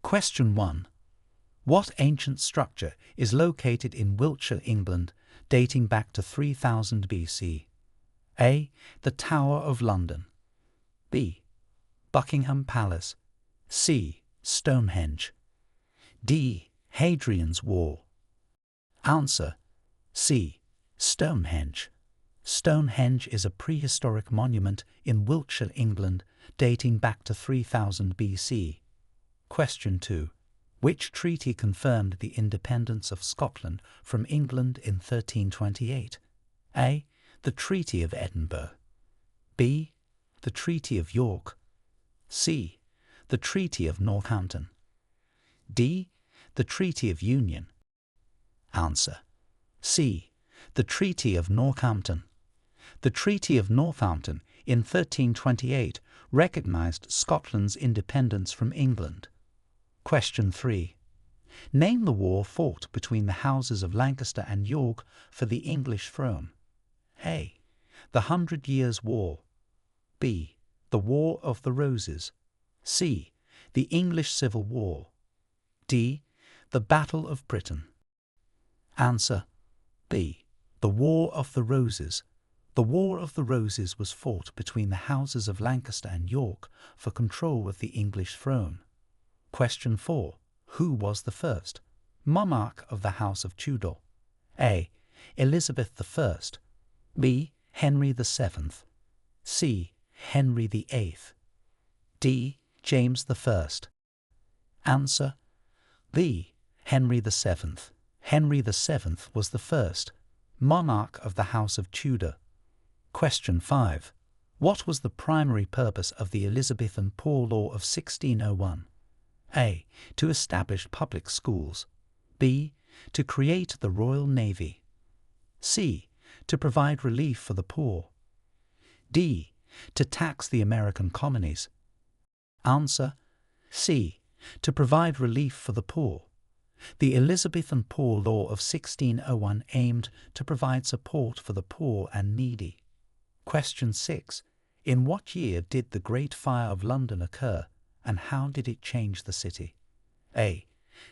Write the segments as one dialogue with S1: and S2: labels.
S1: Question 1. What ancient structure is located in Wiltshire, England, dating back to 3000 BC? A. The Tower of London. B. Buckingham Palace. C. Stonehenge. D. Hadrian's Wall. Answer: C. Stonehenge. Stonehenge is a prehistoric monument in Wiltshire, England, dating back to 3000 BC. Question 2. Which treaty confirmed the independence of Scotland from England in 1328? A. The Treaty of Edinburgh. B. The Treaty of York. C. The Treaty of Northampton. D. The Treaty of Union. Answer: C. The Treaty of Northampton. The Treaty of Northampton in 1328 recognized Scotland's independence from England. Question 3. Name the war fought between the houses of Lancaster and York for the English throne. A. The 100 Years' War. B. The War of the Roses. C. The English Civil War. D. The Battle of Britain. Answer: B. The War of the Roses. The War of the Roses was fought between the houses of Lancaster and York for control of the English throne. Question 4. Who was the first monarch of the House of Tudor? A. Elizabeth I. B. Henry VII. C. Henry VIII. D. James I. Answer: B. Henry VII. Henry VII was the first monarch of the House of Tudor. Question 5. What was the primary purpose of the Elizabethan Poor Law of 1601? A. To establish public schools. B. To create the Royal Navy. C. To provide relief for the poor. D. To tax the American colonies. Answer: C. To provide relief for the poor. The Elizabethan Poor Law of 1601 aimed to provide support for the poor and needy. Question 6. In what year did the Great Fire of London occur, and how did it change the city? A.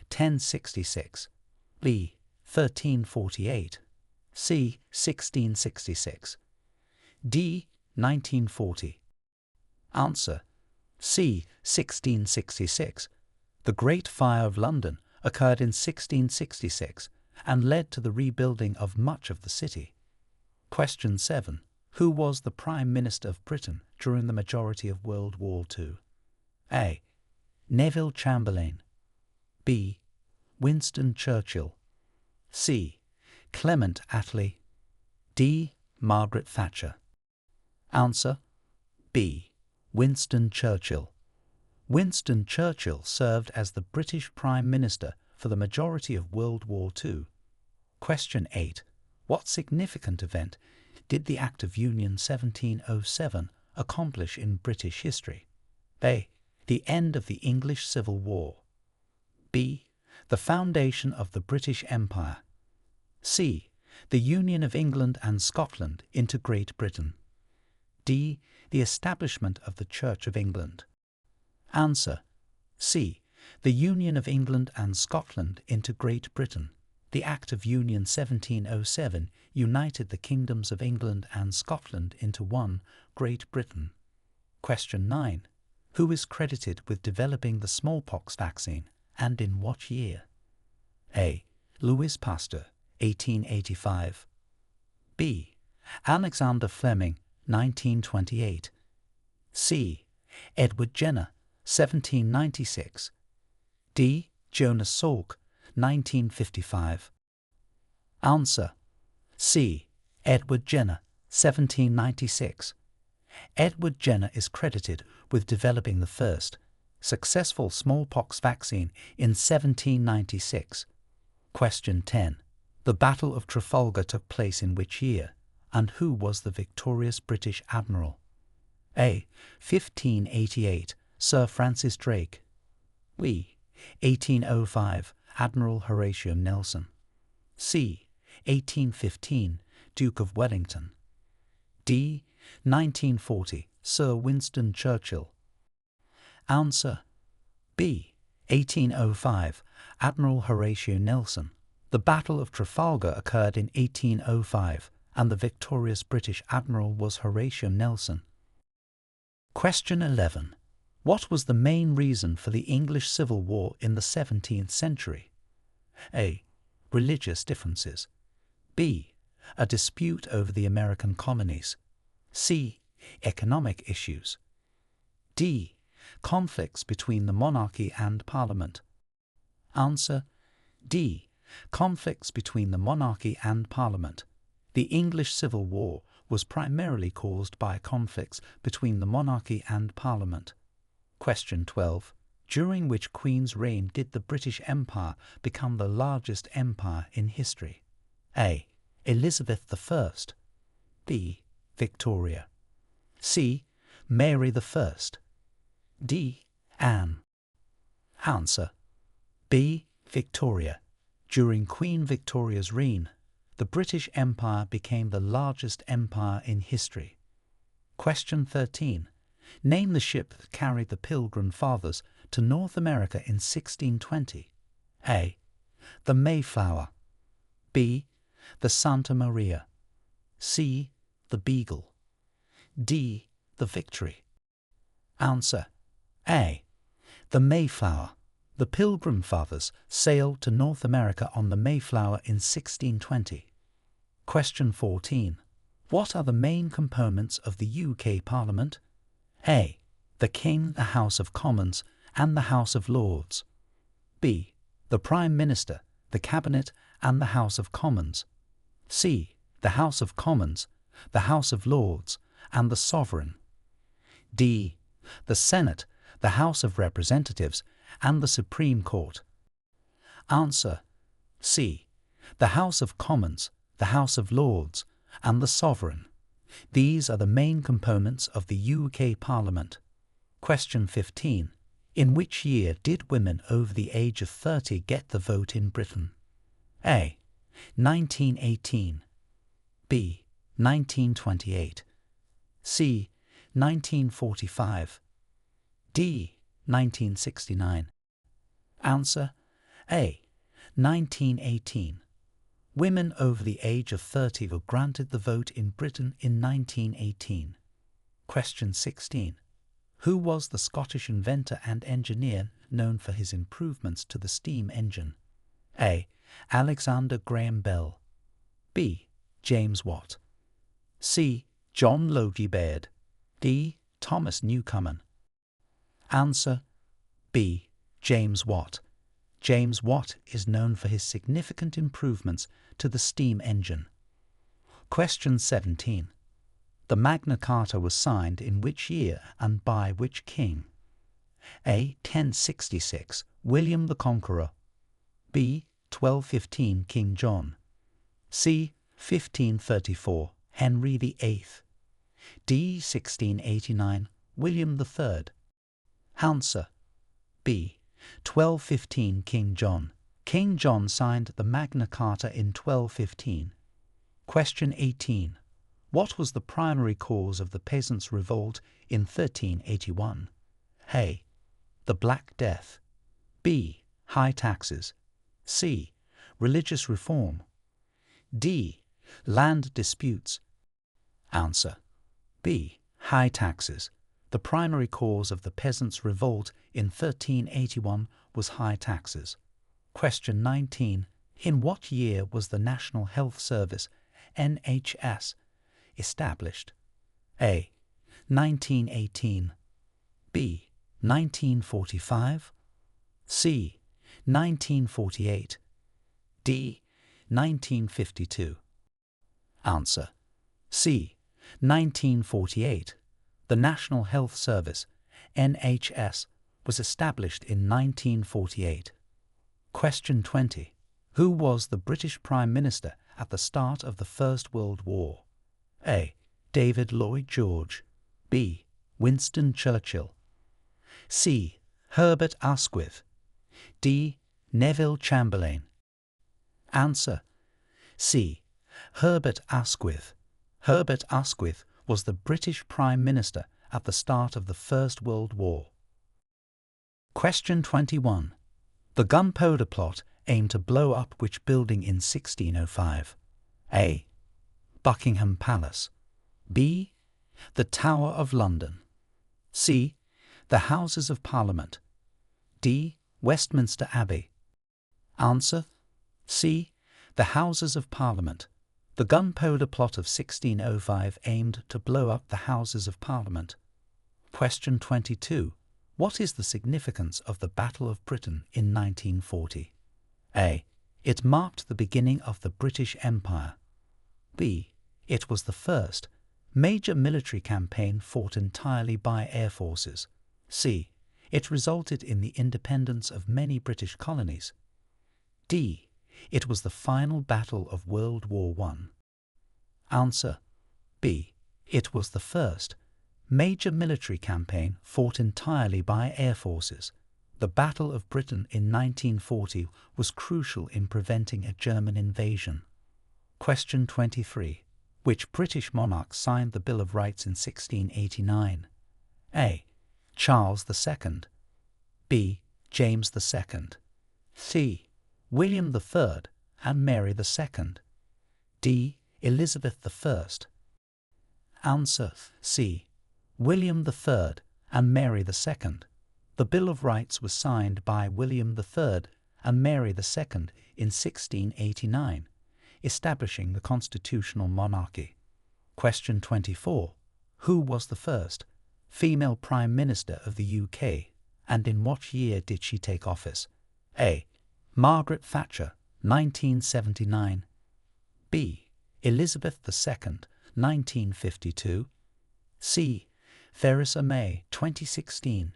S1: 1066. B. 1348. C. 1666. D. 1940. Answer: C. 1666. The Great Fire of London occurred in 1666 and led to the rebuilding of much of the city. Question 7. Who was the Prime Minister of Britain during the majority of World War II? A. Neville Chamberlain. B. Winston Churchill. C. Clement Attlee. D. Margaret Thatcher. Answer: B. Winston Churchill. Winston Churchill served as the British Prime Minister for the majority of World War II. Question 8. What significant event did the Act of Union 1707 accomplish in British history? A. The end of the English Civil War. B. The foundation of the British Empire. C. The union of England and Scotland into Great Britain. D. The establishment of the Church of England. Answer: C. The union of England and Scotland into Great Britain. The Act of Union 1707 united the kingdoms of England and Scotland into one Great Britain. Question 9. Who is credited with developing the smallpox vaccine, and in what year? A. Louis Pasteur, 1885. B. Alexander Fleming, 1928. C. Edward Jenner, 1796. D. Jonas Salk, 1955. Answer: C. Edward Jenner, 1796. Edward Jenner is credited with developing the first successful smallpox vaccine in 1796. Question 10. The Battle of Trafalgar took place in which year, and who was the victorious British admiral? A. 1588, Sir Francis Drake. B. 1805, Admiral Horatio Nelson. C. 1815, Duke of Wellington. D. 1940, Sir Winston Churchill. Answer: B. 1805, Admiral Horatio Nelson. The Battle of Trafalgar occurred in 1805, and the victorious British admiral was Horatio Nelson. Question 11. What was the main reason for the English Civil War in the 17th century? A. Religious differences. B. A dispute over the American colonies. C. Economic issues. D. Conflicts between the monarchy and Parliament. Answer: D. Conflicts between the monarchy and Parliament. The English Civil War was primarily caused by conflicts between the monarchy and Parliament. Question 12. During which Queen's reign did the British Empire become the largest empire in history? A. Elizabeth I. B. Victoria. C. Mary I. D. Anne. Answer: B. Victoria. During Queen Victoria's reign, the British Empire became the largest empire in history. Question 13. Name the ship that carried the Pilgrim Fathers to North America in 1620. A. The Mayflower. B. The Santa Maria. C. The Beagle. D. The Victory. Answer: A. The Mayflower. The Pilgrim Fathers sailed to North America on the Mayflower in 1620. Question 14. What are the main components of the UK Parliament? A. The King, the House of Commons, and the House of Lords. B. The Prime Minister, the Cabinet, and the House of Commons. C. The House of Commons, the House of Lords, and the Sovereign. D. The Senate, the House of Representatives, and the Supreme Court. Answer: C. The House of Commons, the House of Lords, and the Sovereign. These are the main components of the UK Parliament. Question 15. In which year did women over the age of 30 get the vote in Britain? A. 1918. B. 1928. C. 1945. D. 1969. Answer: A. 1918. Women over the age of 30 were granted the vote in Britain in 1918. Question 16. Who was the Scottish inventor and engineer known for his improvements to the steam engine? A. Alexander Graham Bell. B. James Watt. C. John Logie Baird. D. Thomas Newcomen. Answer: B. James Watt. James Watt is known for his significant improvements to the steam engine. Question 17. The Magna Carta was signed in which year and by which king? A. 1066, William the Conqueror. B. 1215, King John. C. 1534, Henry VIII. D. 1689, William III. Answer: B. 1215, King John. King John signed the Magna Carta in 1215. Question 18. What was the primary cause of the Peasants' Revolt in 1381? A. The Black Death. B. High taxes. C. Religious reform. D. Land disputes. Answer: B. High taxes. The primary cause of the Peasants' Revolt in 1381 was high taxes. Question 19. In what year was the National Health Service, NHS, established? A. 1918. B. 1945. C. 1948. D. 1952. Answer: C. 1948. The National Health Service, NHS, was established in 1948. Question 20. Who was the British Prime Minister at the start of the First World War? A. David Lloyd George. B. Winston Churchill. C. Herbert Asquith. D. Neville Chamberlain. Answer: C. Herbert Asquith. Herbert Asquith was the British Prime Minister at the start of the First World War. Question 21. The Gunpowder Plot aimed to blow up which building in 1605? A. Buckingham Palace. B. The Tower of London. C. The Houses of Parliament. D. Westminster Abbey. Answer: C. The Houses of Parliament. The Gunpowder Plot of 1605 aimed to blow up the Houses of Parliament. Question 22. What is the significance of the Battle of Britain in 1940? A. It marked the beginning of the British Empire. B. It was the first major military campaign fought entirely by air forces. C. It resulted in the independence of many British colonies. D. It was the final battle of World War I. Answer: B. It was the first major military campaign fought entirely by air forces. The Battle of Britain in 1940 was crucial in preventing a German invasion. Question 23. Which British monarch signed the Bill of Rights in 1689? A. Charles II. B. James II. C. William III and Mary II. D. Elizabeth I. Answer: C. William III and Mary II. The Bill of Rights was signed by William III and Mary II in 1689, establishing the constitutional monarchy. Question 24. Who was the first female Prime Minister of the UK, and in what year did she take office? A. Margaret Thatcher, 1979. B. Elizabeth II, 1952. C. Theresa May, 2016.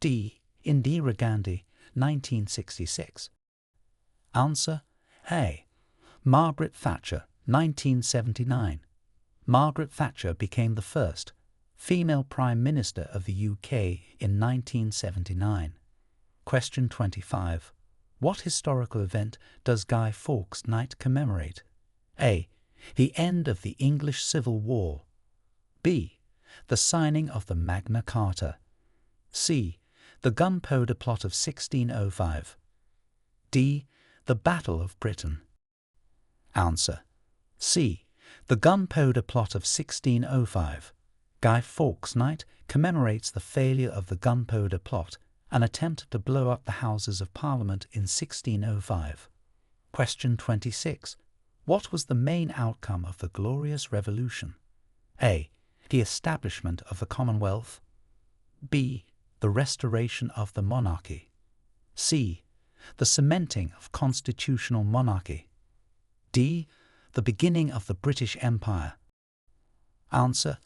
S1: D. Indira Gandhi, 1966. Answer: A. Margaret Thatcher, 1979. Margaret Thatcher became the first female Prime Minister of the UK in 1979. Question 25. What historical event does Guy Fawkes Night commemorate? A. The end of the English Civil War. B. The signing of the Magna Carta. C. The Gunpowder Plot of 1605. D. The Battle of Britain. Answer: C. The Gunpowder Plot of 1605. Guy Fawkes Night commemorates the failure of the Gunpowder Plot, an attempt to blow up the Houses of Parliament in 1605. Question 26. What was the main outcome of the Glorious Revolution? A. The establishment of the Commonwealth. B. The restoration of the monarchy. C. The cementing of constitutional monarchy. D. The beginning of the British Empire. Answer: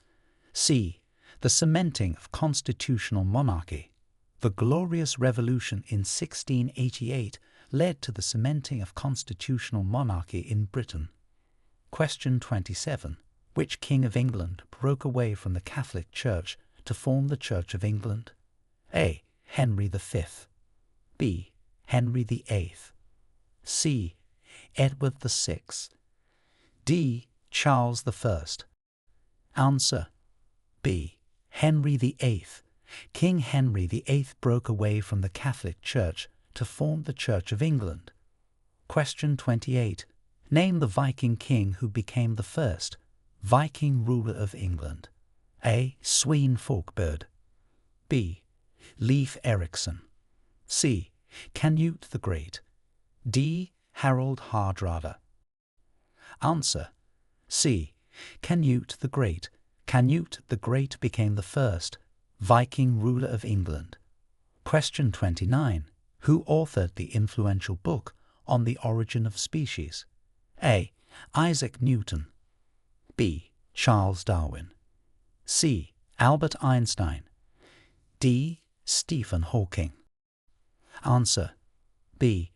S1: C. The cementing of constitutional monarchy. The Glorious Revolution in 1688 led to the cementing of constitutional monarchy in Britain. Question 27. Which King of England broke away from the Catholic Church to form the Church of England? A. Henry V. B. Henry VIII. C. Edward VI. D. Charles I. Answer: B. Henry VIII. King Henry VIII broke away from the Catholic Church to form the Church of England. Question 28. Name the Viking king who became the first Viking ruler of England. A. Svein Forkbeard. B. Leif Erikson. C. Canute the Great. D. Harald Hardrada. Answer: C. Canute the Great. Canute the Great became the first Viking ruler of England. Question 29. Who authored the influential book On the Origin of Species? A. Isaac Newton. B. Charles Darwin. C. Albert Einstein. D. Stephen Hawking. Answer: B.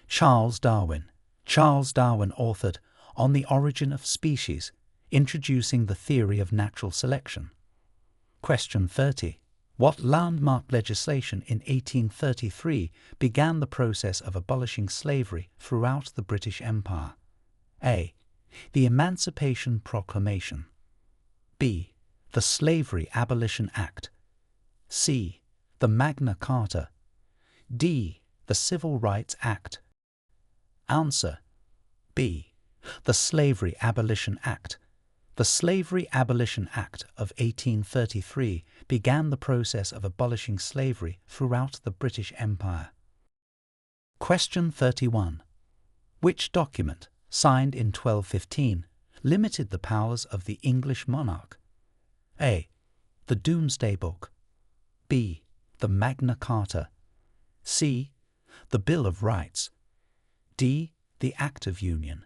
S1: Charles Darwin. Charles Darwin authored On the Origin of Species, introducing the theory of natural selection. Question 30. What landmark legislation in 1833 began the process of abolishing slavery throughout the British Empire? A. The Emancipation Proclamation. B. The Slavery Abolition Act. C. The Magna Carta. D. The Civil Rights Act. Answer: B. The Slavery Abolition Act. The Slavery Abolition Act of 1833 began the process of abolishing slavery throughout the British Empire. Question 31. Which document, signed in 1215, limited the powers of the English monarch? A. The Domesday Book. B. The Magna Carta. C. The Bill of Rights. D. The Act of Union.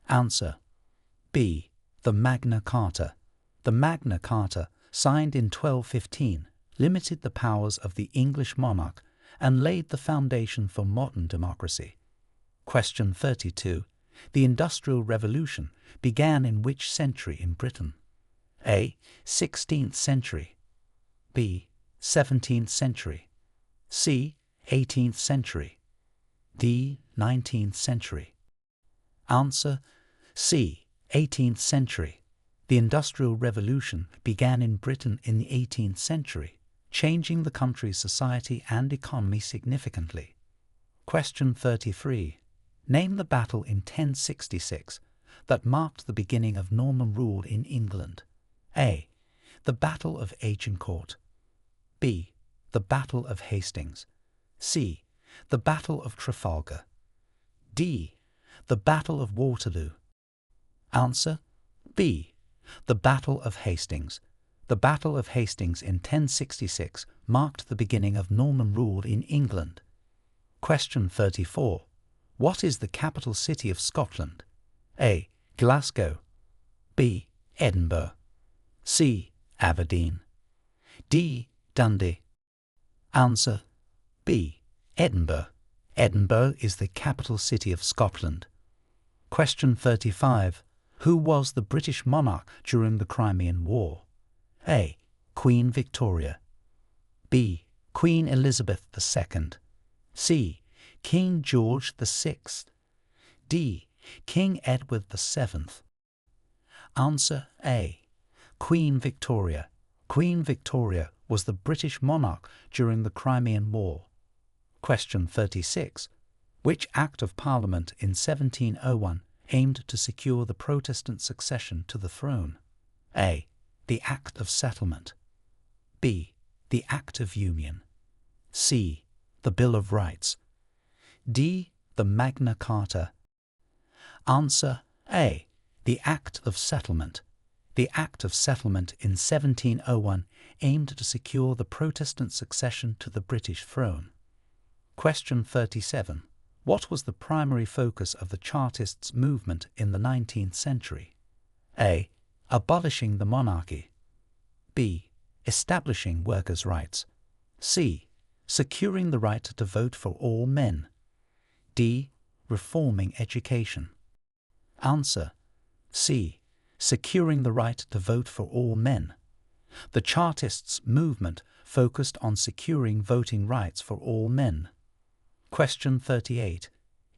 S1: Answer: B. The Magna Carta. The Magna Carta, signed in 1215, limited the powers of the English monarch and laid the foundation for modern democracy. Question 32. The Industrial Revolution began in which century in Britain? A. 16th century. B. 17th century. C. 18th century. D. 19th century. Answer: C. 18th century. The Industrial Revolution began in Britain in the 18th century, changing the country's society and economy significantly. Question 33. Name the battle in 1066 that marked the beginning of Norman rule in England. A. The Battle of Agincourt. B. The Battle of Hastings. C. The Battle of Trafalgar. D. The Battle of Waterloo. Answer: B. The Battle of Hastings. The Battle of Hastings in 1066 marked the beginning of Norman rule in England. Question 34. What is the capital city of Scotland? A. Glasgow. B. Edinburgh. C. Aberdeen. D. Dundee. Answer: B. Edinburgh. Edinburgh is the capital city of Scotland. Question 35. Who was the British monarch during the Crimean War? A. Queen Victoria. B. Queen Elizabeth II. C. King George VI. D. King Edward VII. Answer: A. Queen Victoria. Queen Victoria was the British monarch during the Crimean War. Question 36. Which Act of Parliament in 1701 aimed to secure the Protestant succession to the throne? A. The Act of Settlement. B. The Act of Union. C. The Bill of Rights. D. The Magna Carta. Answer: A. The Act of Settlement. The Act of Settlement in 1701 aimed to secure the Protestant succession to the British throne. Question 37. What was the primary focus of the Chartists' movement in the 19th century? A. Abolishing the monarchy. B. Establishing workers' rights. C. Securing the right to vote for all men. D. Reforming education. Answer: C. Securing the right to vote for all men. The Chartists' movement focused on securing voting rights for all men. Question 38.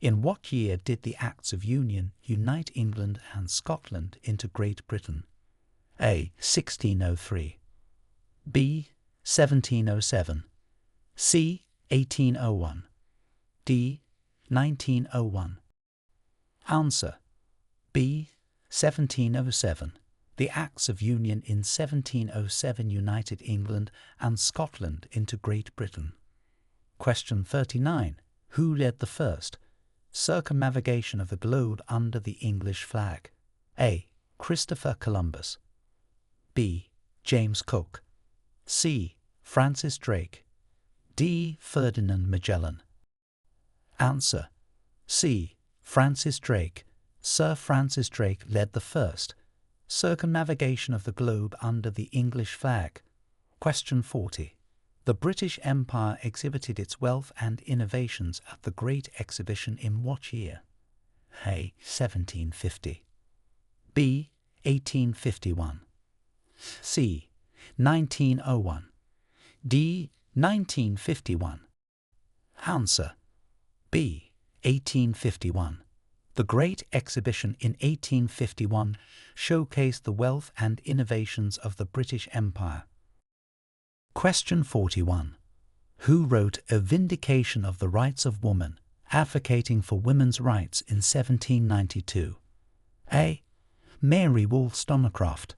S1: In what year did the Acts of Union unite England and Scotland into Great Britain? A. 1603. B. 1707. C. 1801. D. 1901. Answer: B. 1707. The Acts of Union in 1707 united England and Scotland into Great Britain. Question 39. Who led the first circumnavigation of the globe under the English flag? A. Christopher Columbus. B. James Cook. C. Francis Drake. D. Ferdinand Magellan. Answer: C. Francis Drake. Sir Francis Drake led the first circumnavigation of the globe under the English flag. Question 40. The British Empire exhibited its wealth and innovations at the Great Exhibition in what year? A. 1750. B. 1851. C. 1901. D. 1951. Answer: B. 1851. The Great Exhibition in 1851 showcased the wealth and innovations of the British Empire. Question 41. Who wrote A Vindication of the Rights of Woman, advocating for women's rights in 1792? A. Mary Wollstonecraft.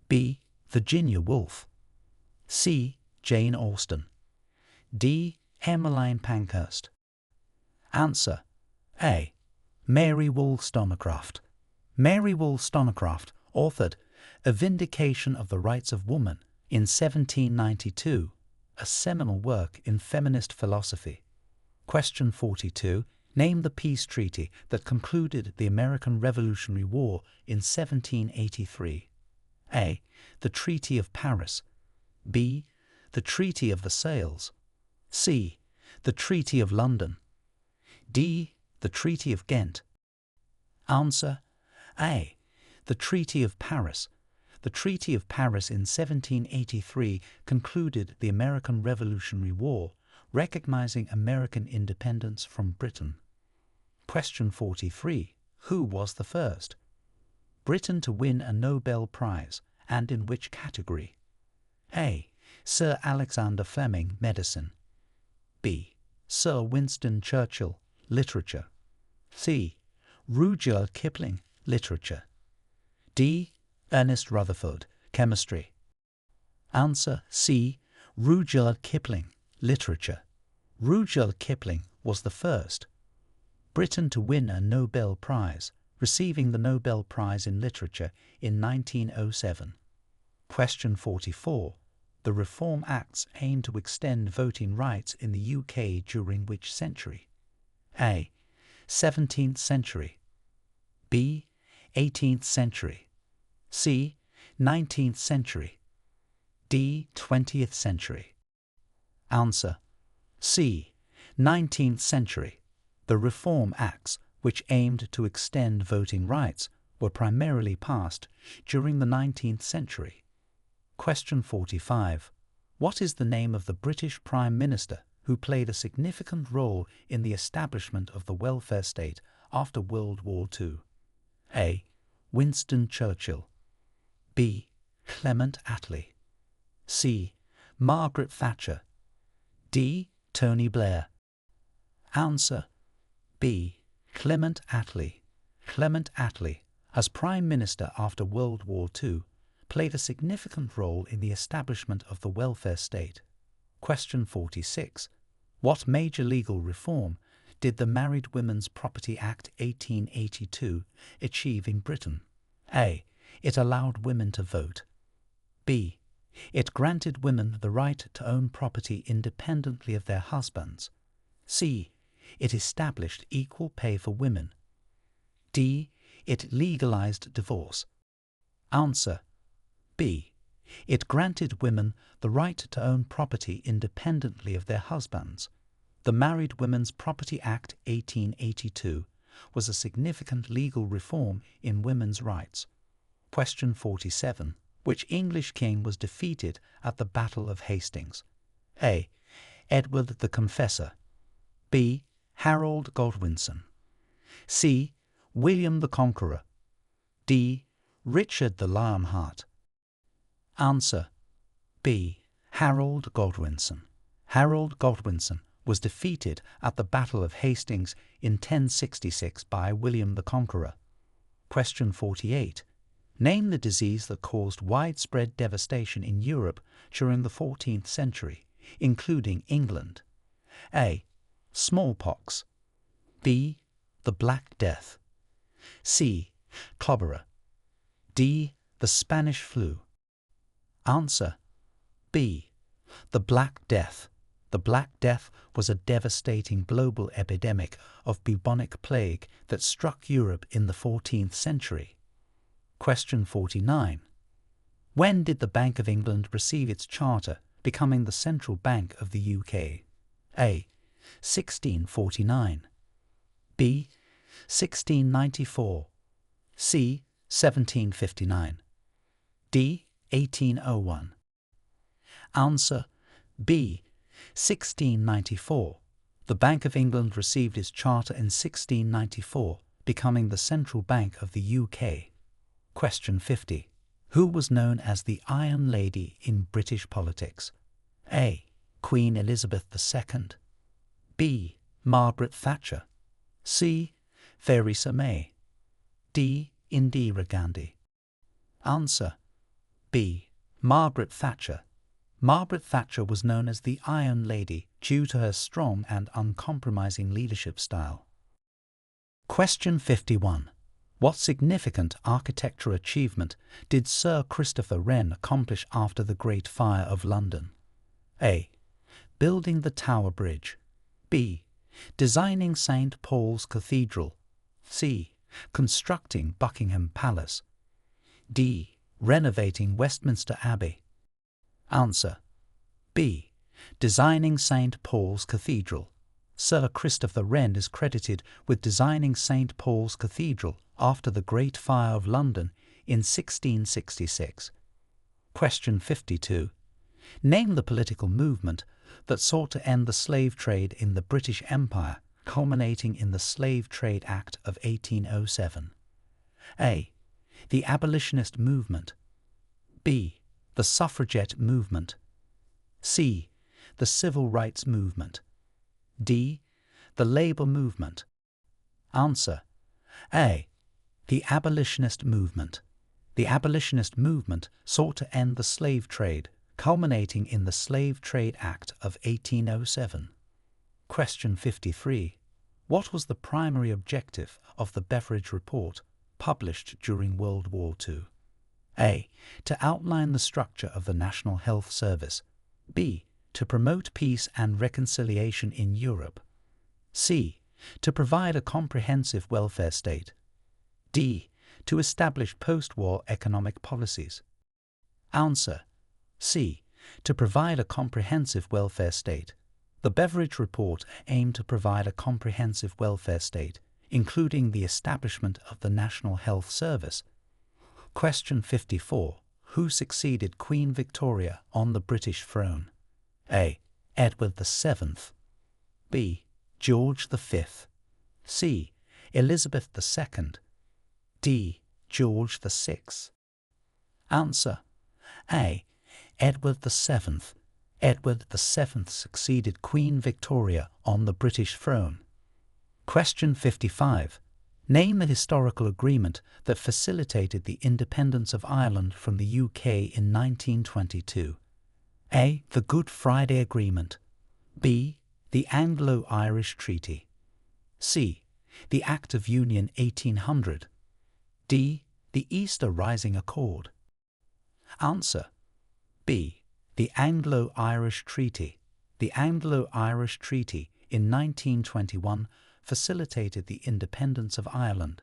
S1: B. Virginia Woolf. C. Jane Austen. D. Emmeline Pankhurst. Answer: A. Mary Wollstonecraft. Mary Wollstonecraft authored A Vindication of the Rights of Woman in 1792, a seminal work in feminist philosophy. Question 42. Name the peace treaty that concluded the American Revolutionary War in 1783. A. The Treaty of Paris. B. The Treaty of Versailles. C. The Treaty of London. D. The Treaty of Ghent. Answer: A. The Treaty of Paris. The Treaty of Paris in 1783 concluded the American Revolutionary War, recognizing American independence from Britain. Question 43. Who was the first Briton to win a Nobel Prize, and in which category? A. Sir Alexander Fleming, Medicine. B. Sir Winston Churchill, Literature. C. Rudyard Kipling, Literature. D. Ernest Rutherford, Chemistry. Answer: C. Rudyard Kipling, Literature. Rudyard Kipling was the first Briton to win a Nobel Prize, receiving the Nobel Prize in Literature in 1907. Question 44. The Reform Acts aim to extend voting rights in the UK during which century? A. 17th century. B. 18th century. C. 19th century. D. 20th century. Answer: C. 19th century. The Reform Acts, which aimed to extend voting rights, were primarily passed during the 19th century. Question 45. What is the name of the British Prime Minister who played a significant role in the establishment of the welfare state after World War II? A. Winston Churchill. B. Clement Attlee. C. Margaret Thatcher. D. Tony Blair. Answer: B. Clement Attlee. Clement Attlee, as Prime Minister after World War II, played a significant role in the establishment of the welfare state. Question 46. What major legal reform did the Married Women's Property Act 1882 achieve in Britain? A. It allowed women to vote. B. It granted women the right to own property independently of their husbands. C. It established equal pay for women. D. It legalized divorce. Answer: B. It granted women the right to own property independently of their husbands. The Married Women's Property Act 1882 was a significant legal reform in women's rights. Question 47. Which English king was defeated at the Battle of Hastings? A. Edward the Confessor. B. Harold Godwinson. C. William the Conqueror. D. Richard the Lionheart. Answer: B. Harold Godwinson. Harold Godwinson was defeated at the Battle of Hastings in 1066 by William the Conqueror. Question 48. Name the disease that caused widespread devastation in Europe during the 14th century, including England. A. Smallpox. B. The Black Death. C. Cholera. D. The Spanish flu. Answer: B. The Black Death. The Black Death was a devastating global epidemic of bubonic plague that struck Europe in the 14th century. Question 49. When did the Bank of England receive its charter, becoming the central bank of the UK? A. 1649. B. 1694. C. 1759. D. 1801. Answer: B. 1694. The Bank of England received its charter in 1694, becoming the central bank of the UK. Question 50. Who was known as the Iron Lady in British politics? A. Queen Elizabeth II. B. Margaret Thatcher. C. Theresa May. D. Indira Gandhi. Answer: B. Margaret Thatcher. Margaret Thatcher was known as the Iron Lady due to her strong and uncompromising leadership style. Question 51. What significant architectural achievement did Sir Christopher Wren accomplish after the Great Fire of London? A. Building the Tower Bridge. B. Designing St. Paul's Cathedral. C. Constructing Buckingham Palace. D. Renovating Westminster Abbey. Answer: B. Designing St. Paul's Cathedral. Sir Christopher Wren is credited with designing St. Paul's Cathedral after the Great Fire of London in 1666. Question 52. Name the political movement that sought to end the slave trade in the British Empire, culminating in the Slave Trade Act of 1807. A. The abolitionist movement. B. The suffragette movement. C. The civil rights movement. D. The labor movement. Answer: A. The abolitionist movement. The abolitionist movement sought to end the slave trade, culminating in the Slave Trade Act of 1807. Question 53. What was the primary objective of the Beveridge Report, published during World War II? A. To outline the structure of the National Health Service. B. To promote peace and reconciliation in Europe. C. To provide a comprehensive welfare state. D. To establish post-war economic policies. Answer: C. To provide a comprehensive welfare state. The Beveridge Report aimed to provide a comprehensive welfare state, including the establishment of the National Health Service. Question 54. Who succeeded Queen Victoria on the British throne? A. Edward VII. B. George V. C. Elizabeth II. D. George VI. Answer: A. Edward VII. Edward VII succeeded Queen Victoria on the British throne. Question 55. Name the historical agreement that facilitated the independence of Ireland from the UK in 1922. A. The Good Friday Agreement. B. The Anglo-Irish Treaty. C. The Act of Union 1800. D. The Easter Rising Accord. Answer: B. The Anglo-Irish Treaty. The Anglo-Irish Treaty in 1921 facilitated the independence of Ireland,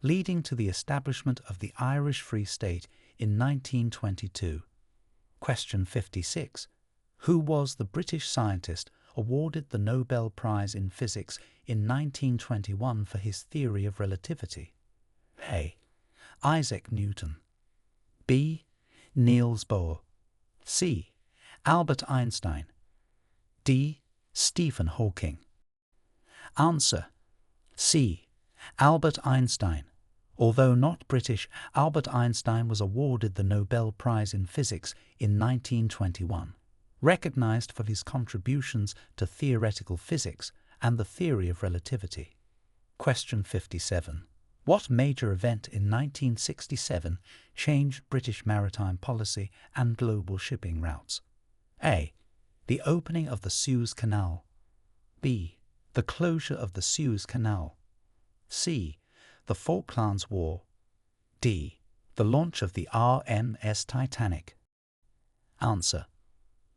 S1: leading to the establishment of the Irish Free State in 1922. Question 56. Who was the British scientist awarded the Nobel Prize in Physics in 1921 for his theory of relativity? A. Isaac Newton. B. Niels Bohr. C. Albert Einstein. D. Stephen Hawking. Answer: C. Albert Einstein. Although not British, Albert Einstein was awarded the Nobel Prize in Physics in 1921, recognized for his contributions to theoretical physics and the theory of relativity. Question 57. What major event in 1967 changed British maritime policy and global shipping routes? A. The opening of the Suez Canal. B. The closure of the Suez Canal. C. The Falklands War. D. The launch of the RMS Titanic. Answer: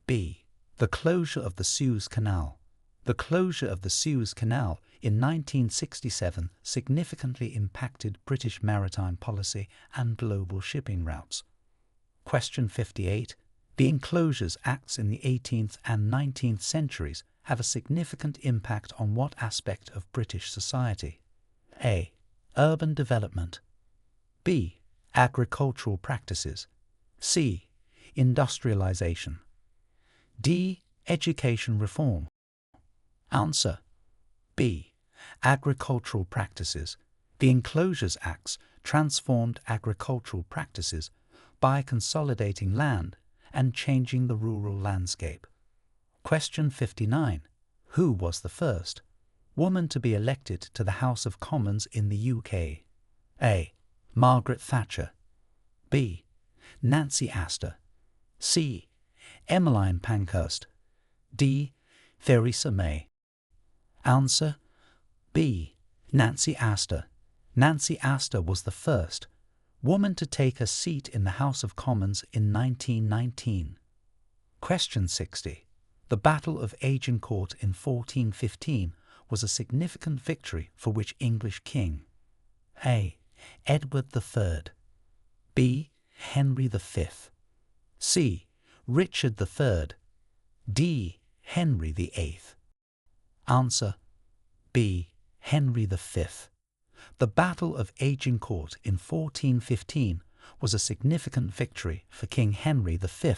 S1: B. The closure of the Suez Canal. The closure of the Suez Canal in 1967 significantly impacted British maritime policy and global shipping routes. Question 58. The Enclosures Acts in the 18th and 19th centuries have a significant impact on what aspect of British society? A. Urban development. B. Agricultural practices. C. Industrialization. D. Education reform. Answer: B. Agricultural practices. The Enclosures Acts transformed agricultural practices by consolidating land and changing the rural landscape. Question 59. Who was the first woman to be elected to the House of Commons in the UK? A. Margaret Thatcher. B. Nancy Astor. C. Emmeline Pankhurst. D. Theresa May. Answer B. Nancy Astor. Nancy Astor was the first woman to take a seat in the House of Commons in 1919. Question 60. The Battle of Agincourt in 1415 was a significant victory for which English king? A. Edward III. B. Henry V. C. Richard III. D. Henry VIII. Answer B. Henry V. The Battle of Agincourt in 1415 was a significant victory for King Henry V.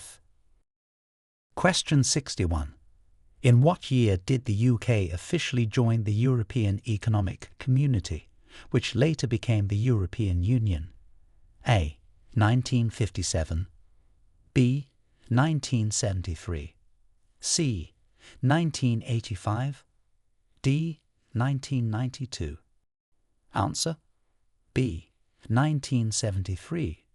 S1: Question 61. In what year did the UK officially join the European Economic Community, which later became the European Union? A. 1957. B. 1973. C. 1985. D. 1992. Answer B. 1973.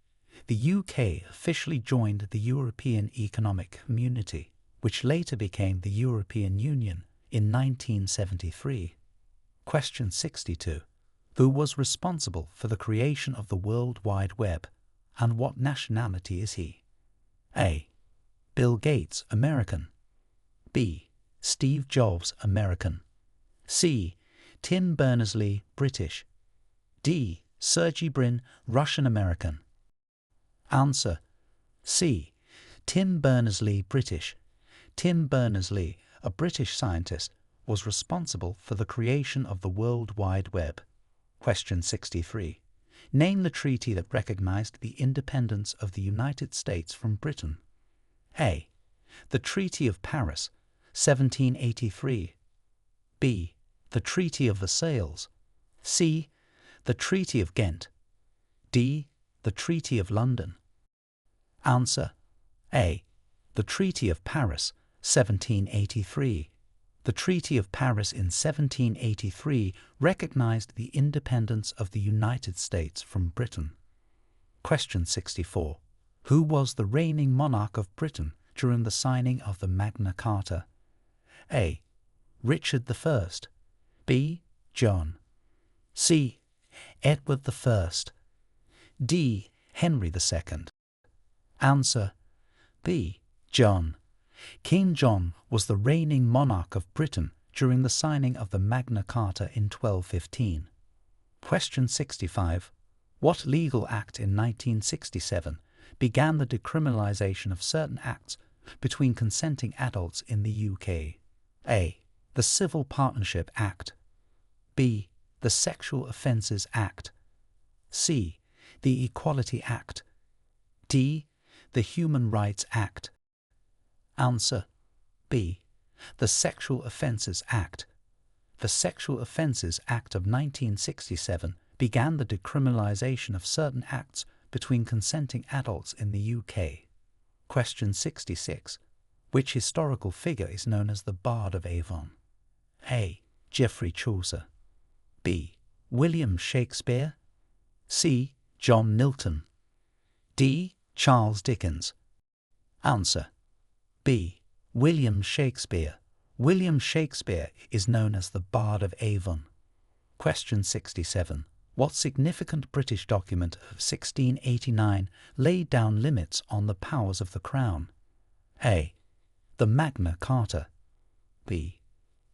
S1: The UK officially joined the European Economic Community, which later became the European Union, in 1973. Question 62. Who was responsible for the creation of the World Wide Web, and what nationality is he? A. Bill Gates, American. B. Steve Jobs, American. C. Tim Berners-Lee, British. D. Sergey Brin, Russian-American. Answer C. Tim Berners-Lee, British. Tim Berners-Lee, a British scientist, was responsible for the creation of the World Wide Web. Question 63. Name the treaty that recognized the independence of the United States from Britain. A. The Treaty of Paris, 1783. B. The Treaty of Versailles. C. The Treaty of Ghent. D. The Treaty of London. Answer A. The Treaty of Paris, 1783. The Treaty of Paris in 1783 recognized the independence of the United States from Britain. Question 64. Who was the reigning monarch of Britain during the signing of the Magna Carta? A. Richard I. B. John. C. Edward I. D. Henry II. Answer B. John. King John was the reigning monarch of Britain during the signing of the Magna Carta in 1215. Question 65. What legal act in 1967 began the decriminalization of certain acts between consenting adults in the UK? A. The Civil Partnership Act. B. The Sexual Offences Act. C. The Equality Act. D. The Human Rights Act. Answer B. The Sexual Offences Act. The Sexual Offences Act of 1967 began the decriminalization of certain acts between consenting adults in the UK. Question 66. Which historical figure is known as the Bard of Avon? A. Geoffrey Chaucer. B. William Shakespeare. C. John Milton. D. Charles Dickens. Answer B. William Shakespeare. William Shakespeare is known as the Bard of Avon. Question 67. What significant British document of 1689 laid down limits on the powers of the Crown? A. The Magna Carta. B.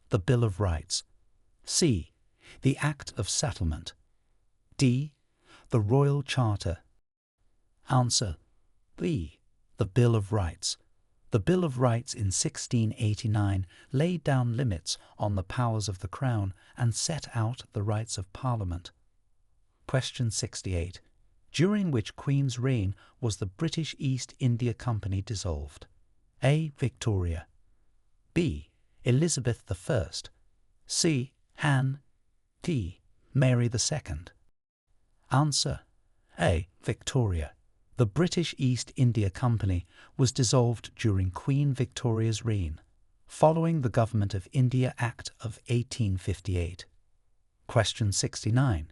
S1: The Bill of Rights. C. The Act of Settlement. D. The Royal Charter. Answer B. The Bill of Rights. The Bill of Rights in 1689 laid down limits on the powers of the Crown and set out the rights of Parliament. Question 68. During which Queen's reign was the British East India Company dissolved? A. Victoria. B. Elizabeth I. C. Anne. D. Mary II. Answer A. Victoria. The British East India Company was dissolved during Queen Victoria's reign. following the Government of India Act of 1858. Question 69.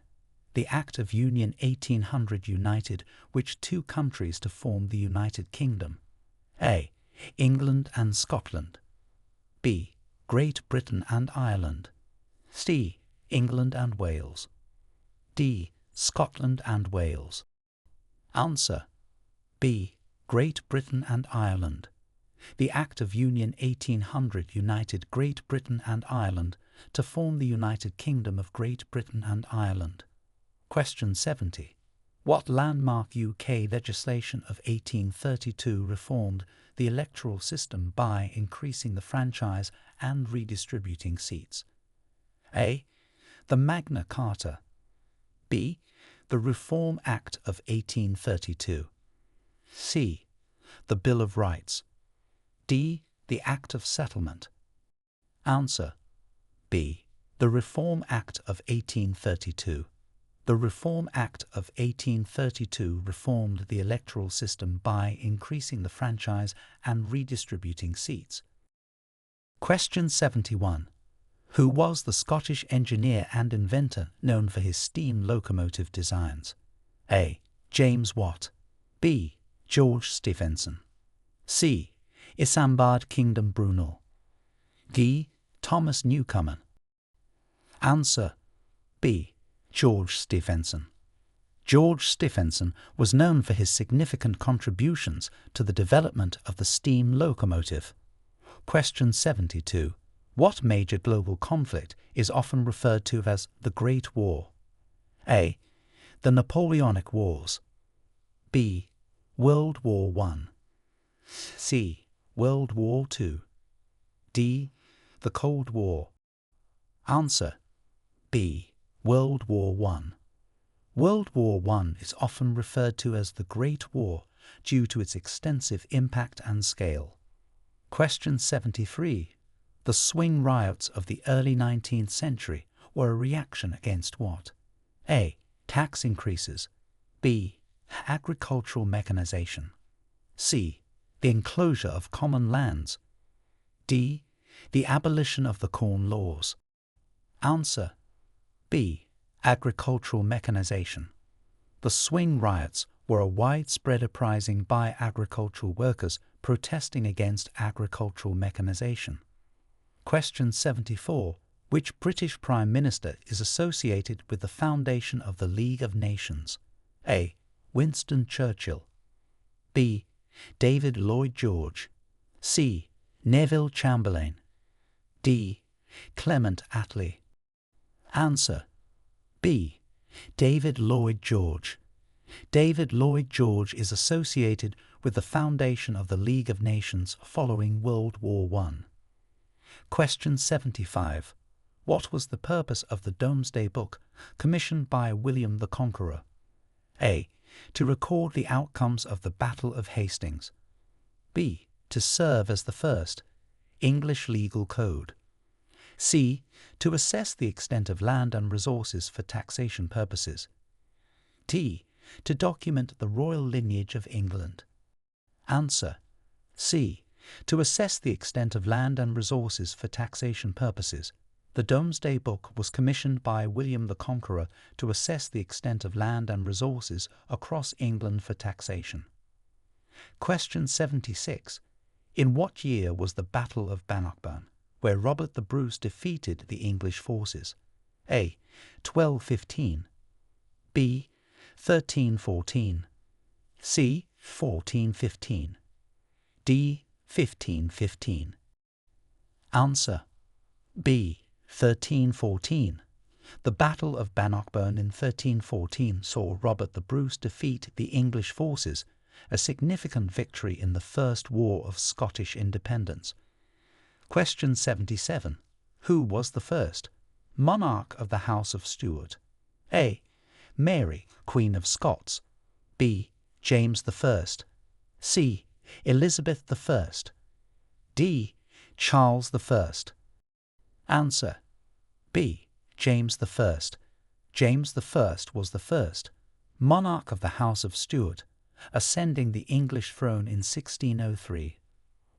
S1: The Act of Union 1800 united which two countries to form the United Kingdom? A. England and Scotland. B. Great Britain and Ireland. C. England and Wales. D. Scotland and Wales. Answer: B. Great Britain and Ireland. The Act of Union 1800 united Great Britain and Ireland to form the United Kingdom of Great Britain and Ireland. Question 70. What landmark UK legislation of 1832 reformed the electoral system by increasing the franchise and redistributing seats? A. The Magna Carta. B. The Reform Act of 1832. C. The Bill of Rights. D. The Act of Settlement. Answer: B. The Reform Act of 1832. The Reform Act of 1832 reformed the electoral system by increasing the franchise and redistributing seats. Question 71. Who was the Scottish engineer and inventor known for his steam locomotive designs? A. James Watt. B. George Stephenson. C. Isambard Kingdom Brunel. D. Thomas Newcomen. Answer: B. George Stephenson. George Stephenson was known for his significant contributions to the development of the steam locomotive. Question 72. What major global conflict is often referred to as the Great War? A. The Napoleonic Wars. B. World War I. C. World War II. D. The Cold War. Answer: B. World War I. World War I is often referred to as the Great War due to its extensive impact and scale. Question 73. The swing riots of the early 19th century were a reaction against what? A. Tax increases. B. Agricultural mechanization. C. The enclosure of common lands. D. The abolition of the Corn Laws. Answer: B. Agricultural mechanization. The swing riots were a widespread uprising by agricultural workers protesting against agricultural mechanization. Question 74. Which British Prime Minister is associated with the foundation of the League of Nations? A. Winston Churchill. B. David Lloyd George. C. Neville Chamberlain. D. Clement Attlee. Answer: B. David Lloyd George. David Lloyd George is associated with the foundation of the League of Nations following World War I. Question 75. What was the purpose of the Domesday Book commissioned by William the Conqueror? A. To record the outcomes of the Battle of Hastings. B. To serve as the first English legal code. C. To assess the extent of land and resources for taxation purposes. D. To document the royal lineage of England. Answer: C. To assess the extent of land and resources for taxation purposes. The Domesday Book was commissioned by William the Conqueror to assess the extent of land and resources across England for taxation. Question 76. In what year was the Battle of Bannockburn, where Robert the Bruce defeated the English forces? A. 1215. B. 1314. C. 1415. D. 1515. Answer: B. 1314. The Battle of Bannockburn in 1314 saw Robert the Bruce defeat the English forces, a significant victory in the First War of Scottish Independence. Question 77. Who was the first monarch of the House of Stuart? A. Mary, Queen of Scots. B. James I. C. Elizabeth I. D. Charles I. Answer: B. James I. James I was the first monarch of the House of Stuart, ascending the English throne in 1603.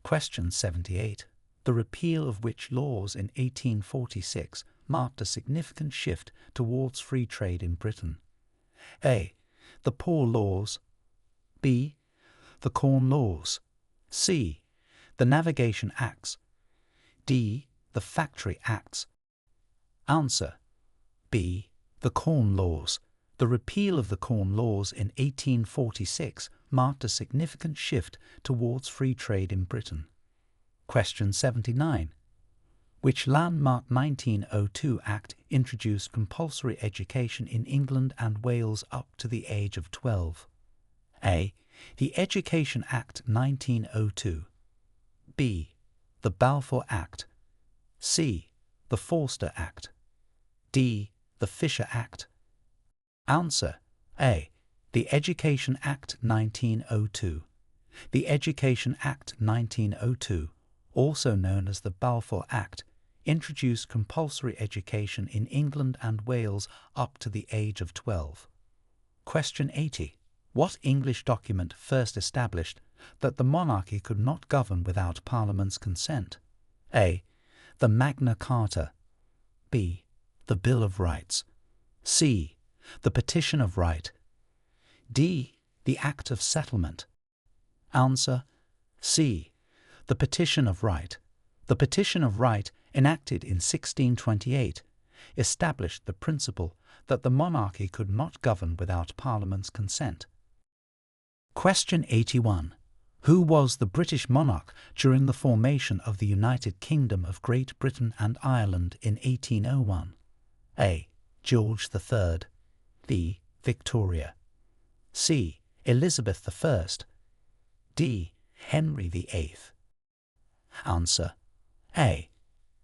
S1: Question 78. the repeal of which laws in 1846 marked a significant shift towards free trade in Britain? A. The Poor Laws. B. The Corn Laws. C. The Navigation Acts. D. The Factory Acts. Answer: B. The Corn Laws. The repeal of the Corn Laws in 1846 marked a significant shift towards free trade in Britain. Question 79. Which landmark 1902 Act introduced compulsory education in England and Wales up to the age of 12? A. The Education Act 1902. B. The Balfour Act. C. The Forster Act. D. The Fisher Act. Answer: A. The Education Act 1902. The Education Act 1902, also known as the Balfour Act, introduced compulsory education in England and Wales up to the age of 12. Question 80. What English document first established that the monarchy could not govern without Parliament's consent? A. The Magna Carta. B. The Bill of Rights. C. The Petition of Right. D. The Act of Settlement. Answer: C. The Petition of Right. The Petition of Right, enacted in 1628, established the principle that the monarchy could not govern without Parliament's consent. Question 81. Who was the British monarch during the formation of the United Kingdom of Great Britain and Ireland in 1801? A. George III. B. Victoria. C. Elizabeth I. D. Henry VIII. Answer: A.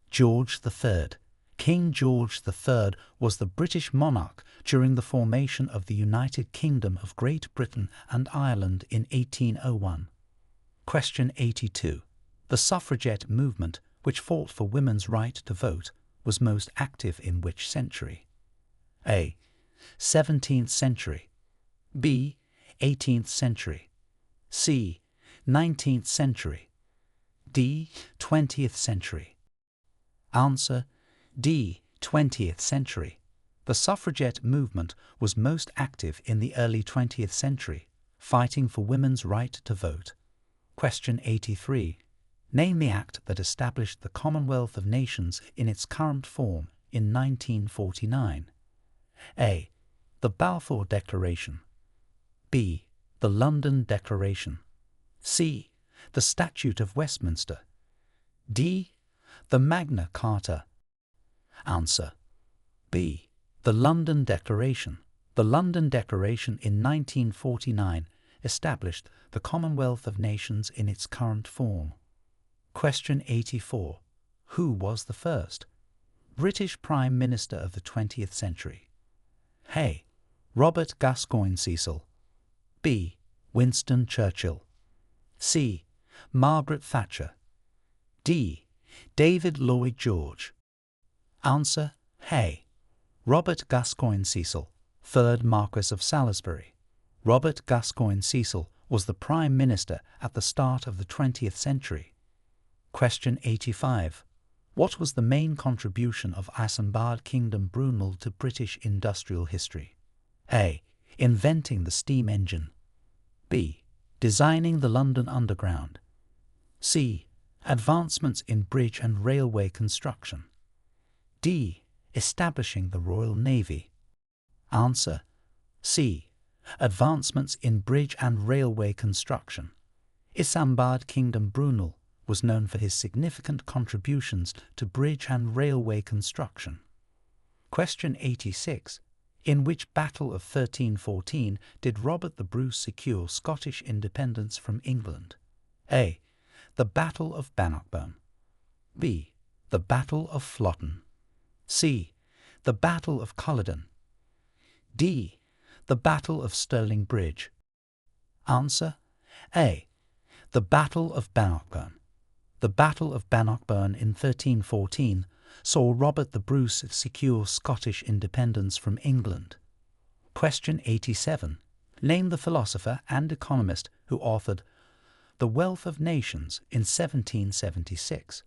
S1: George III. King George III was the British monarch during the formation of the United Kingdom of Great Britain and Ireland in 1801. Question 82. The suffragette movement, which fought for women's right to vote, was most active in which century? A. 17th century. B. 18th century. C. 19th century. D. 20th century. Answer: D. 20th century. The suffragette movement was most active in the early 20th century, fighting for women's right to vote. Question 83. Name the act that established the Commonwealth of Nations in its current form in 1949. A. The Balfour Declaration. B. The London Declaration. C. The Statute of Westminster. D. The Magna Carta. Answer: B. The London Declaration. The London Declaration in 1949 established the Commonwealth of Nations in its current form. Question 84. Who was the first British Prime Minister of the 20th century? A. Robert Gascoigne Cecil. B. Winston Churchill. C. Margaret Thatcher. D. David Lloyd George. Answer: A. Robert Gascoigne Cecil, 3rd Marquess of Salisbury. Robert Gascoigne Cecil was the Prime Minister at the start of the 20th century. Question 85. What was the main contribution of Isambard Kingdom Brunel to British industrial history? A. Inventing the steam engine. B. Designing the London Underground. C. Advancements in bridge and railway construction. D. Establishing the Royal Navy. Answer: C. Advancements in bridge and railway construction. Isambard Kingdom Brunel was known for his significant contributions to bridge and railway construction. Question 86. In which battle of 1314 did Robert the Bruce secure Scottish independence from England? A. The Battle of Bannockburn. B. The Battle of Flodden. C. The Battle of Culloden. D. The Battle of Stirling Bridge. Answer: A. The Battle of Bannockburn. The Battle of Bannockburn in 1314 saw Robert the Bruce secure Scottish independence from England. Question 87. Name the philosopher and economist who authored The Wealth of Nations in 1776.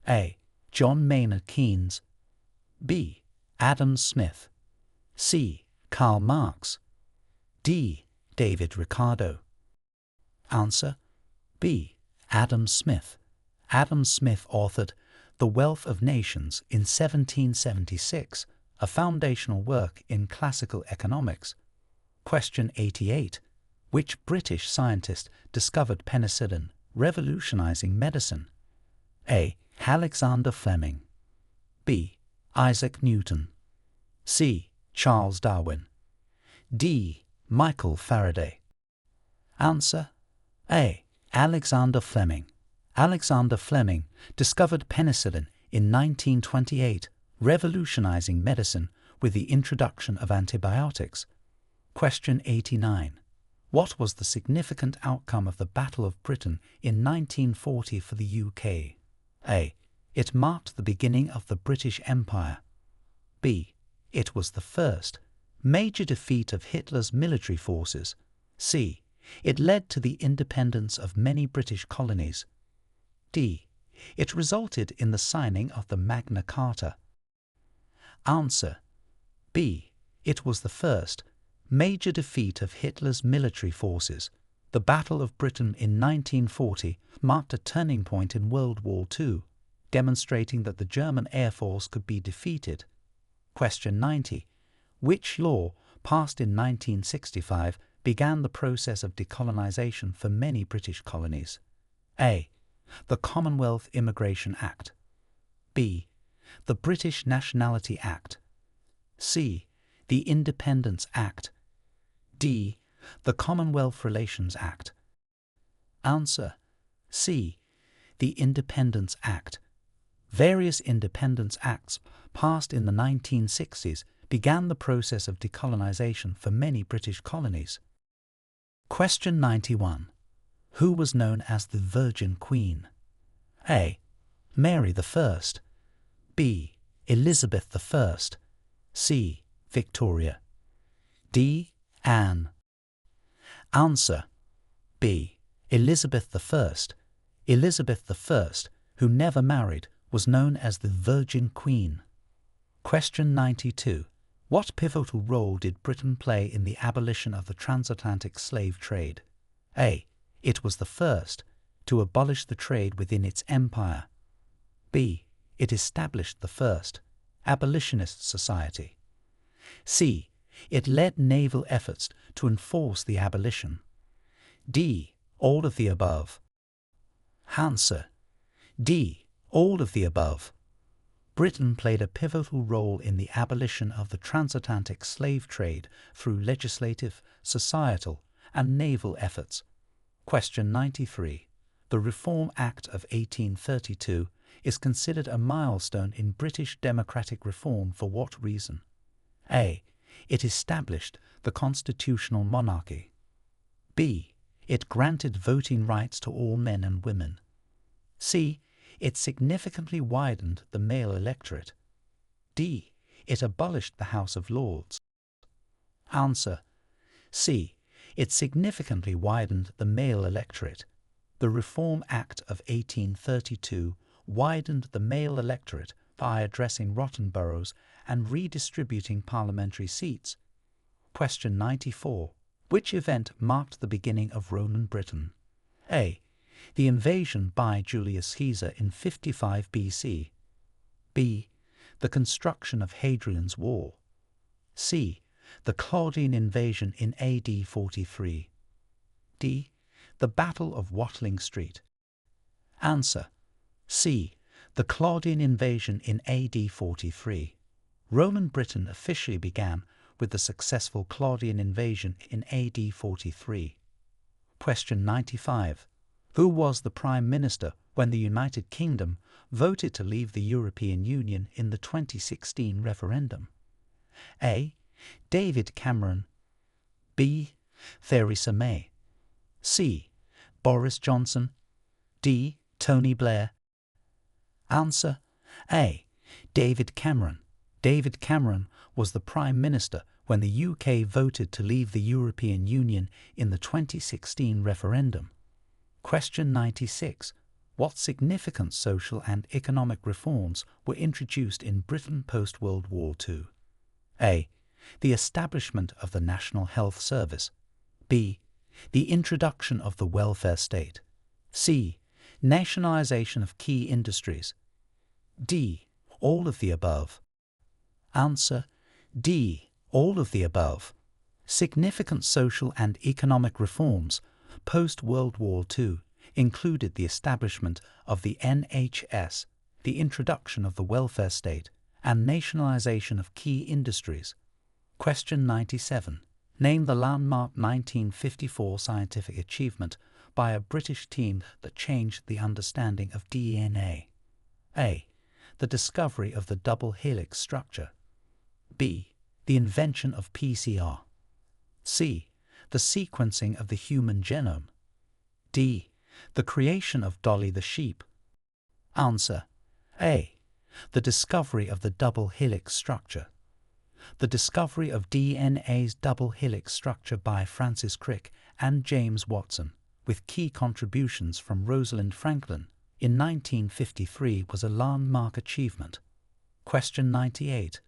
S1: A. John Maynard Keynes. B. Adam Smith. C. Karl Marx. D. David Ricardo. Answer: B. Adam Smith. Adam Smith authored The Wealth of Nations in 1776, a foundational work in classical economics. Question 88. Which British scientist discovered penicillin, revolutionizing medicine? A. Alexander Fleming. B. Isaac Newton. C. Charles Darwin. D. Michael Faraday. Answer: A. Alexander Fleming. Alexander Fleming discovered penicillin in 1928, revolutionizing medicine with the introduction of antibiotics. Question 89. What was the significant outcome of the Battle of Britain in 1940 for the UK? A. It marked the beginning of the British Empire. B. It was the first major defeat of Hitler's military forces. C. It led to the independence of many British colonies. D. It resulted in the signing of the Magna Carta. Answer: B. It was the first major defeat of Hitler's military forces. The Battle of Britain in 1940 marked a turning point in World War II, demonstrating that the German Air Force could be defeated. Question 90. Which law, passed in 1965, began the process of decolonization for many British colonies? A. The Commonwealth Immigration Act. B. The British Nationality Act. C. The Independence Act. D. The Commonwealth Relations Act. Answer: C. The Independence Act. Various independence acts passed in the 1960s began the process of decolonization for many British colonies. Question 91. Who was known as the Virgin Queen? A. Mary I. B. Elizabeth I. C. Victoria. D. Anne. Answer: B. Elizabeth I. Elizabeth I, who never married, was known as the Virgin Queen. Question 92. What pivotal role did Britain play in the abolition of the transatlantic slave trade? A. It was the first to abolish the trade within its empire. B. It established the first abolitionist society. C. It led naval efforts to enforce the abolition. D. All of the above. Answer: D. All of the above. Britain played a pivotal role in the abolition of the transatlantic slave trade through legislative, societal, and naval efforts. Question 93. The Reform Act of 1832 is considered a milestone in British democratic reform for what reason? A. It established the constitutional monarchy. B. It granted voting rights to all men and women. C. It significantly widened the male electorate. D. It abolished the House of Lords. Answer: C. It significantly widened the male electorate. The Reform Act of 1832 widened the male electorate by addressing rotten boroughs and redistributing parliamentary seats. Question 94. Which event marked the beginning of Roman Britain? A. The invasion by Julius Caesar in 55 BC. B. The construction of Hadrian's Wall. C. The Claudian invasion in AD 43. D. The Battle of Watling Street. Answer: C. The Claudian invasion in AD 43. Roman Britain officially began with the successful Claudian invasion in AD 43. Question 95. Who was the Prime Minister when the United Kingdom voted to leave the European Union in the 2016 referendum? A. David Cameron. B. Theresa May. C. Boris Johnson. D. Tony Blair. Answer: A. David Cameron. David Cameron was the Prime Minister when the UK voted to leave the European Union in the 2016 referendum. Question 96. What significant social and economic reforms were introduced in Britain post-World War II? A. The establishment of the National Health Service. B. The introduction of the welfare state. C. Nationalisation of key industries. D. All of the above. Answer: D. All of the above. Significant social and economic reforms post-World War II included the establishment of the NHS, the introduction of the welfare state, and nationalisation of key industries. Question 97. Name the landmark 1954 scientific achievement by a British team that changed the understanding of DNA. A. The discovery of the double helix structure. B. The invention of PCR. C. The sequencing of the human genome. D. The creation of Dolly the sheep. Answer: A. The discovery of the double helix structure. The discovery of DNA's double helix structure by Francis Crick and James Watson, with key contributions from Rosalind Franklin, in 1953 was a landmark achievement. Question 98.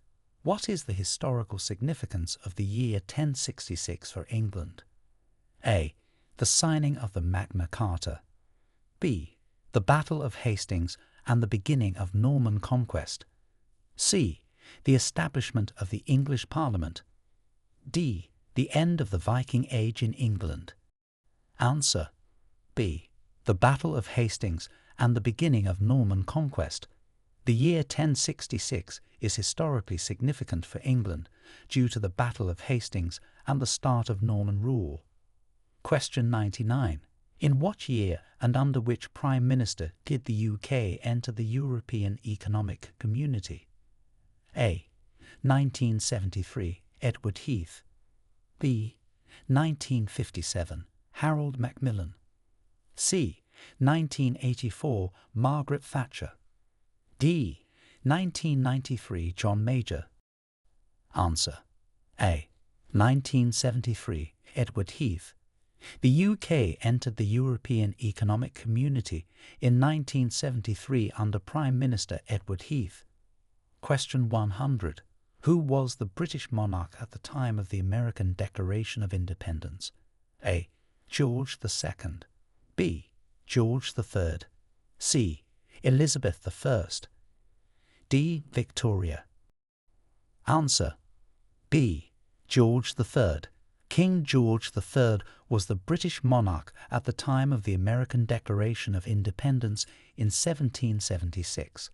S1: What is the historical significance of the year 1066 for England? A. The signing of the Magna Carta. B. The Battle of Hastings and the beginning of Norman conquest. C. The establishment of the English Parliament. D. The end of the Viking Age in England. Answer: B. The Battle of Hastings and the beginning of Norman conquest. The year 1066 is historically significant for England due to the Battle of Hastings and the start of Norman rule. Question 99. In what year and under which Prime Minister did the UK enter the European Economic Community? A. 1973, Edward Heath. B. 1957, Harold Macmillan. C. 1984, Margaret Thatcher. D. 1993, John Major. Answer: A. 1973, Edward Heath. The UK entered the European Economic Community in 1973 under Prime Minister Edward Heath. Question 100. Who was the British monarch at the time of the American Declaration of Independence? A. George II. B. George III. C. Elizabeth I. D. Victoria. Answer: B. George III. King George III was the British monarch at the time of the American Declaration of Independence in 1776.